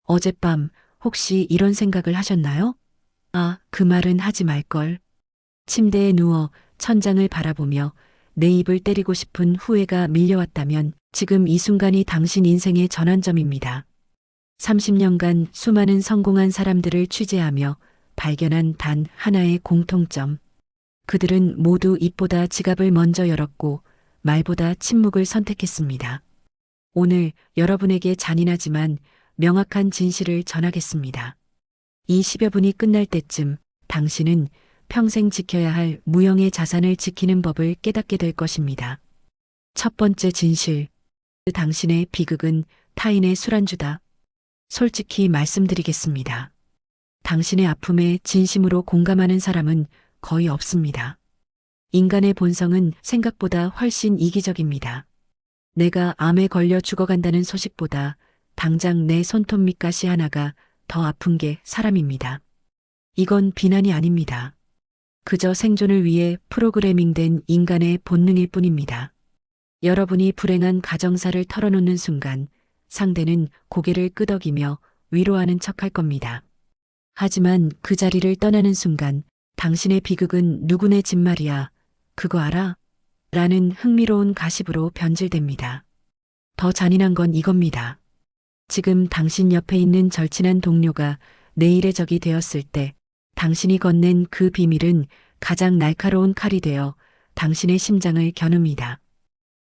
어젯밤 혹시 이런 생각을 하셨나요? 아, 그 말은 하지 말걸. 침대에 누워 천장을 바라보며 내 입을 때리고 싶은 후회가 밀려왔다면 지금 이 순간이 당신 인생의 전환점입니다. 30년간 수많은 성공한 사람들을 취재하며 발견한 단 하나의 공통점. 그들은 모두 입보다 지갑을 먼저 열었고 말보다 침묵을 선택했습니다. 오늘 여러분에게 잔인하지만 명확한 진실을 전하겠습니다. 이 10여 분이 끝날 때쯤 당신은 평생 지켜야 할 무형의 자산을 지키는 법을 깨닫게 될 것입니다. 첫 번째 진실. 당신의 비극은 타인의 술안주다. 솔직히 말씀드리겠습니다. 당신의 아픔에 진심으로 공감하는 사람은 거의 없습니다. 인간의 본성은 생각보다 훨씬 이기적입니다. 내가 암에 걸려 죽어간다는 소식보다 당장 내 손톱 밑가시 하나가 더 아픈 게 사람입니다. 이건 비난이 아닙니다. 그저 생존을 위해 프로그래밍된 인간의 본능일 뿐입니다. 여러분이 불행한 가정사를 털어놓는 순간 상대는 고개를 끄덕이며 위로하는 척할 겁니다. 하지만 그 자리를 떠나는 순간 당신의 비극은 누구네 집 말이야. 그거 알아? 라는 흥미로운 가십으로 변질됩니다. 더 잔인한 건 이겁니다. 지금 당신 옆에 있는 절친한 동료가 내일의 적이 되었을 때 당신이 건넨 그 비밀은 가장 날카로운 칼이 되어 당신의 심장을 겨눕니다.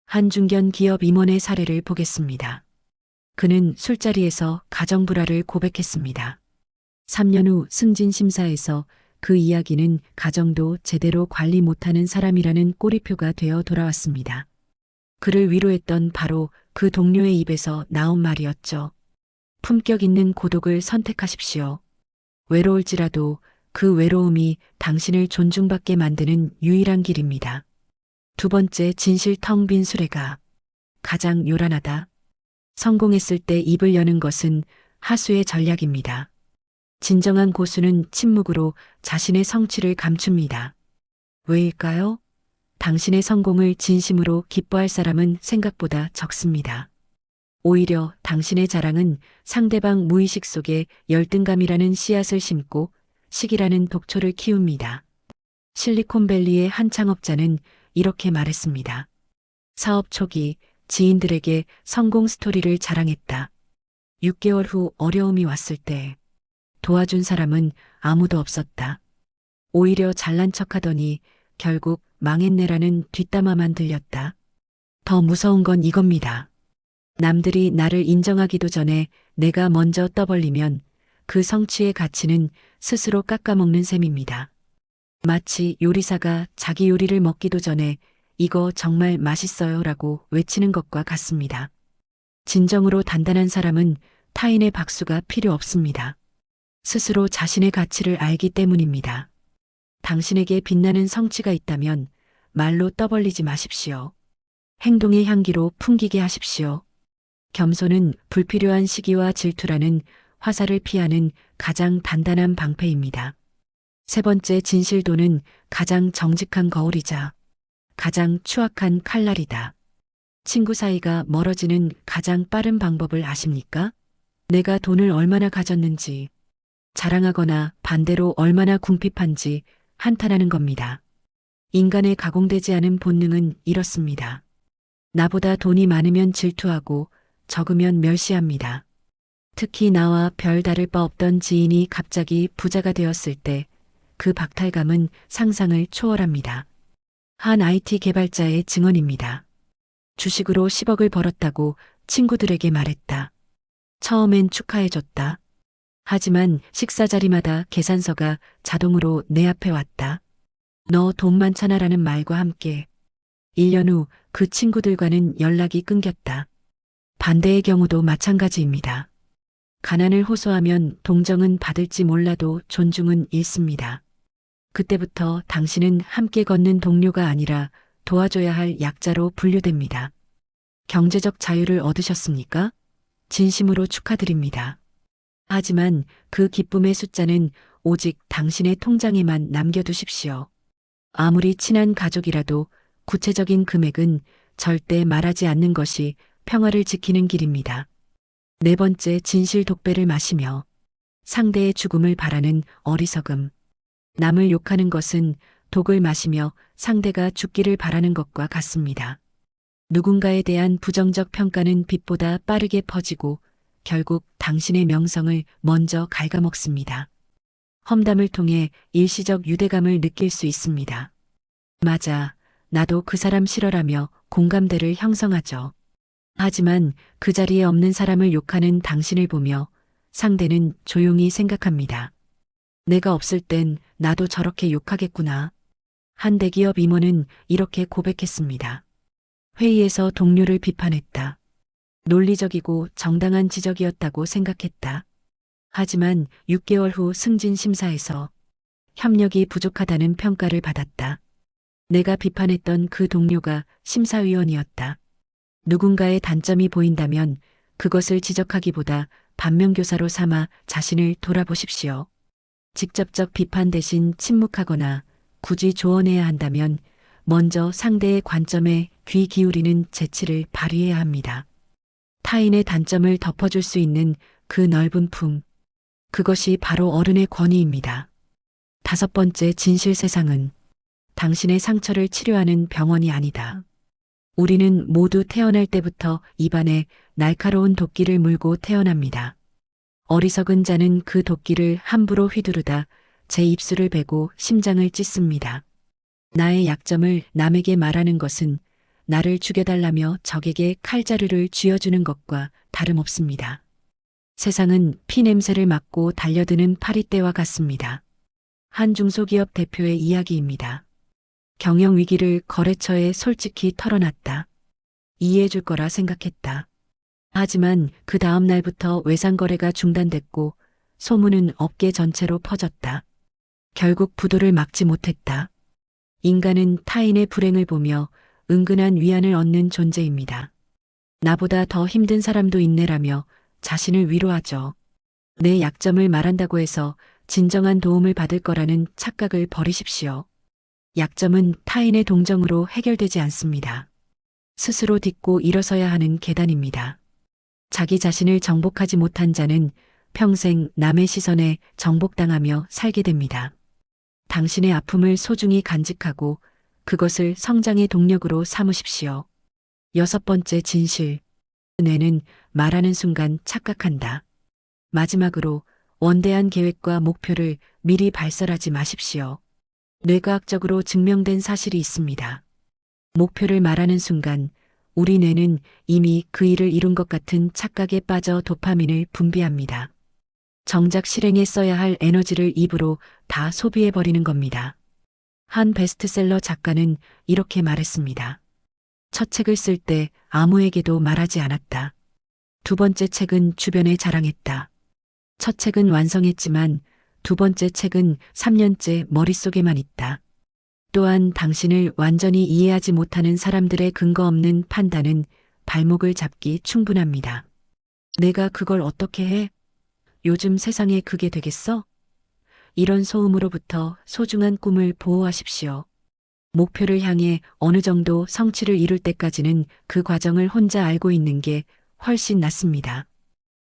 한 중견 기업 임원의 사례를 보겠습니다. 그는 술자리에서 가정 불화를 고백했습니다. 3년 후 승진 심사에서 그 이야기는 가정도 제대로 관리 못하는 사람이라는 꼬리표가 되어 돌아왔습니다. 그를 위로했던 바로 그 동료의 입에서 나온 말이었죠. 품격 있는 고독을 선택하십시오. 외로울지라도 그 외로움이 당신을 존중받게 만드는 유일한 길입니다. 두 번째 진실 텅 빈 수레가 가장 요란하다. 성공했을 때 입을 여는 것은 하수의 전략입니다. 진정한 고수는 침묵으로 자신의 성취를 감춥니다. 왜일까요? 당신의 성공을 진심으로 기뻐할 사람은 생각보다 적습니다. 오히려 당신의 자랑은 상대방 무의식 속에 열등감이라는 씨앗을 심고 시기라는 독초를 키웁니다. 실리콘밸리의 한 창업자는 이렇게 말했습니다. 사업 초기 지인들에게 성공 스토리를 자랑했다. 6개월 후 어려움이 왔을 때 도와준 사람은 아무도 없었다. 오히려 잘난 척하더니 결국 망했네라는 뒷담화만 들렸다. 더 무서운 건 이겁니다. 남들이 나를 인정하기도 전에 내가 먼저 떠벌리면 그 성취의 가치는 스스로 깎아먹는 셈입니다. 마치 요리사가 자기 요리를 먹기도 전에 이거 정말 맛있어요 라고 외치는 것과 같습니다. 진정으로 단단한 사람은 타인의 박수가 필요 없습니다. 스스로 자신의 가치를 알기 때문입니다. 당신에게 빛나는 성취가 있다면 말로 떠벌리지 마십시오. 행동의 향기로 풍기게 하십시오. 겸손은 불필요한 시기와 질투라는 화살을 피하는 가장 단단한 방패입니다. 세 번째 진실도는 가장 정직한 거울이자 가장 추악한 칼날이다. 친구 사이가 멀어지는 가장 빠른 방법을 아십니까? 내가 돈을 얼마나 가졌는지, 자랑하거나 반대로 얼마나 궁핍한지 한탄하는 겁니다. 인간의 가공되지 않은 본능은 이렇습니다. 나보다 돈이 많으면 질투하고 적으면 멸시합니다. 특히 나와 별 다를 바 없던 지인이 갑자기 부자가 되었을 때 그 박탈감은 상상을 초월합니다. 한 IT 개발자의 증언입니다. 주식으로 10억을 벌었다고 친구들에게 말했다. 처음엔 축하해줬다. 하지만 식사 자리마다 계산서가 자동으로 내 앞에 왔다. 너 돈 많잖아라는 말과 함께 1년 후 그 친구들과는 연락이 끊겼다. 반대의 경우도 마찬가지입니다. 가난을 호소하면 동정은 받을지 몰라도 존중은 잃습니다. 그때부터 당신은 함께 걷는 동료가 아니라 도와줘야 할 약자로 분류됩니다. 경제적 자유를 얻으셨습니까? 진심으로 축하드립니다. 하지만 그 기쁨의 숫자는 오직 당신의 통장에만 남겨두십시오. 아무리 친한 가족이라도 구체적인 금액은 절대 말하지 않는 것이 평화를 지키는 길입니다. 네 번째, 진실 독배를 마시며 상대의 죽음을 바라는 어리석음. 남을 욕하는 것은 독을 마시며 상대가 죽기를 바라는 것과 같습니다. 누군가에 대한 부정적 평가는 빛보다 빠르게 퍼지고 결국 당신의 명성을 먼저 갉아먹습니다. 험담을 통해 일시적 유대감을 느낄 수 있습니다. 맞아, 나도 그 사람 싫어라며 공감대를 형성하죠. 하지만 그 자리에 없는 사람을 욕하는 당신을 보며 상대는 조용히 생각합니다. 내가 없을 땐 나도 저렇게 욕하겠구나. 한 대기업 임원은 이렇게 고백했습니다. 회의에서 동료를 비판했다. 논리적이고 정당한 지적이었다고 생각했다. 하지만 6개월 후 승진 심사에서 협력이 부족하다는 평가를 받았다. 내가 비판했던 그 동료가 심사위원이었다. 누군가의 단점이 보인다면 그것을 지적하기보다 반면교사로 삼아 자신을 돌아보십시오. 직접적 비판 대신 침묵하거나 굳이 조언해야 한다면 먼저 상대의 관점에 귀 기울이는 재치를 발휘해야 합니다. 타인의 단점을 덮어줄 수 있는 그 넓은 품. 그것이 바로 어른의 권위입니다. 다섯 번째, 진실. 세상은 당신의 상처를 치료하는 병원이 아니다. 우리는 모두 태어날 때부터 입안에 날카로운 도끼를 물고 태어납니다. 어리석은 자는 그 도끼를 함부로 휘두르다 제 입술을 베고 심장을 찢습니다. 나의 약점을 남에게 말하는 것은 나를 죽여달라며 적에게 칼자루를 쥐어주는 것과 다름없습니다. 세상은 피 냄새를 맡고 달려드는 파리떼와 같습니다. 한 중소기업 대표의 이야기입니다. 경영 위기를 거래처에 솔직히 털어놨다. 이해해줄 거라 생각했다. 하지만 그 다음 날부터 외상거래가 중단됐고 소문은 업계 전체로 퍼졌다. 결국 부도를 막지 못했다. 인간은 타인의 불행을 보며 은근한 위안을 얻는 존재입니다. 나보다 더 힘든 사람도 있네라며 자신을 위로하죠. 내 약점을 말한다고 해서 진정한 도움을 받을 거라는 착각을 버리십시오. 약점은 타인의 동정으로 해결되지 않습니다. 스스로 딛고 일어서야 하는 계단입니다. 자기 자신을 정복하지 못한 자는 평생 남의 시선에 정복당하며 살게 됩니다. 당신의 아픔을 소중히 간직하고 그것을 성장의 동력으로 삼으십시오. 여섯 번째, 진실. 뇌는 말하는 순간 착각한다. 마지막으로 원대한 계획과 목표를 미리 발설하지 마십시오. 뇌과학적으로 증명된 사실이 있습니다. 목표를 말하는 순간 우리 뇌는 이미 그 일을 이룬 것 같은 착각에 빠져 도파민을 분비합니다. 정작 실행에 써야 할 에너지를 입으로 다 소비해버리는 겁니다. 한 베스트셀러 작가는 이렇게 말했습니다. 첫 책을 쓸 때 아무에게도 말하지 않았다. 두 번째 책은 주변에 자랑했다. 첫 책은 완성했지만 두 번째 책은 3년째 머릿속에만 있다. 또한 당신을 완전히 이해하지 못하는 사람들의 근거 없는 판단은 발목을 잡기 충분합니다. 내가 그걸 어떻게 해? 요즘 세상에 그게 되겠어? 이런 소음으로부터 소중한 꿈을 보호하십시오. 목표를 향해 어느 정도 성취를 이룰 때까지는 그 과정을 혼자 알고 있는 게 훨씬 낫습니다.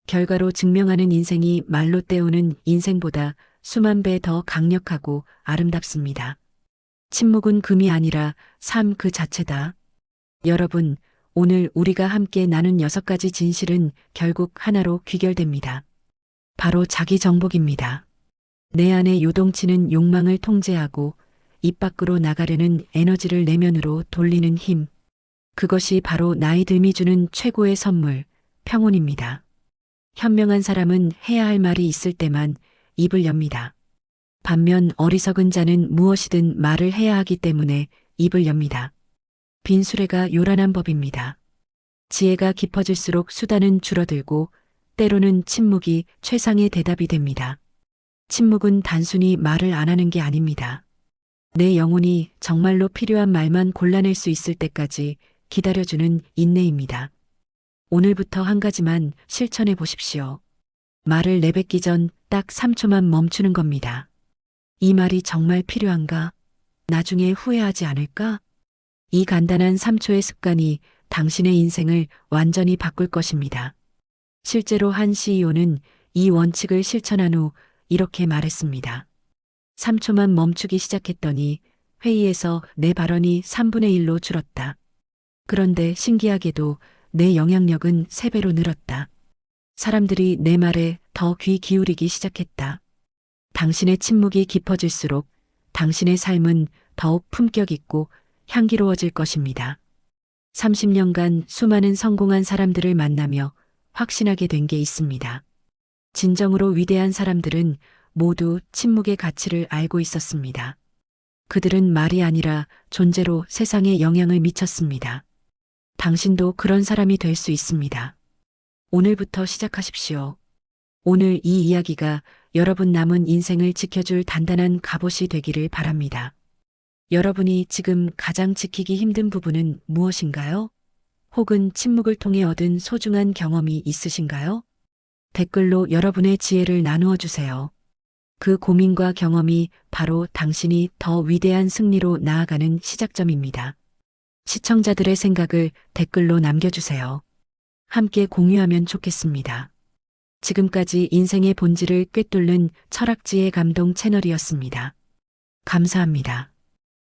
결과로 증명하는 인생이 말로 때우는 인생보다 수만 배 더 강력하고 아름답습니다. 침묵은 금이 아니라 삶 그 자체다. 여러분, 오늘 우리가 함께 나눈 6가지 진실은 결국 하나로 귀결됩니다. 바로 자기 정복입니다. 내 안에 요동치는 욕망을 통제하고 입 밖으로 나가려는 에너지를 내면으로 돌리는 힘. 그것이 바로 나이 듦이 주는 최고의 선물, 평온입니다. 현명한 사람은 해야 할 말이 있을 때만 입을 엽니다. 반면 어리석은 자는 무엇이든 말을 해야 하기 때문에 입을 엽니다. 빈 수레가 요란한 법입니다. 지혜가 깊어질수록 수단은 줄어들고 때로는 침묵이 최상의 대답이 됩니다. 침묵은 단순히 말을 안 하는 게 아닙니다. 내 영혼이 정말로 필요한 말만 골라낼 수 있을 때까지 기다려주는 인내입니다. 오늘부터 한 가지만 실천해 보십시오. 말을 내뱉기 전 딱 3초만 멈추는 겁니다. 이 말이 정말 필요한가? 나중에 후회하지 않을까? 이 간단한 3초의 습관이 당신의 인생을 완전히 바꿀 것입니다. 실제로 한 CEO는 이 원칙을 실천한 후 이렇게 말했습니다. 3초만 멈추기 시작했더니 회의에서 내 발언이 3분의 1로 줄었다. 그런데 신기하게도 내 영향력은 3배로 늘었다. 사람들이 내 말에 더 귀 기울이기 시작했다. 당신의 침묵이 깊어질수록 당신의 삶은 더욱 품격 있고 향기로워질 것입니다. 30년간 수많은 성공한 사람들을 만나며 확신하게 된 게 있습니다. 진정으로 위대한 사람들은 모두 침묵의 가치를 알고 있었습니다. 그들은 말이 아니라 존재로 세상에 영향을 미쳤습니다. 당신도 그런 사람이 될 수 있습니다. 오늘부터 시작하십시오. 오늘 이 이야기가 여러분 남은 인생을 지켜줄 단단한 갑옷이 되기를 바랍니다. 여러분이 지금 가장 지키기 힘든 부분은 무엇인가요? 혹은 침묵을 통해 얻은 소중한 경험이 있으신가요? 댓글로 여러분의 지혜를 나누어 주세요. 그 고민과 경험이 바로 당신이 더 위대한 승리로 나아가는 시작점입니다. 시청자들의 생각을 댓글로 남겨주세요. 함께 공유하면 좋겠습니다. 지금까지 인생의 본질을 꿰뚫는 철학지의 감동 채널이었습니다. 감사합니다.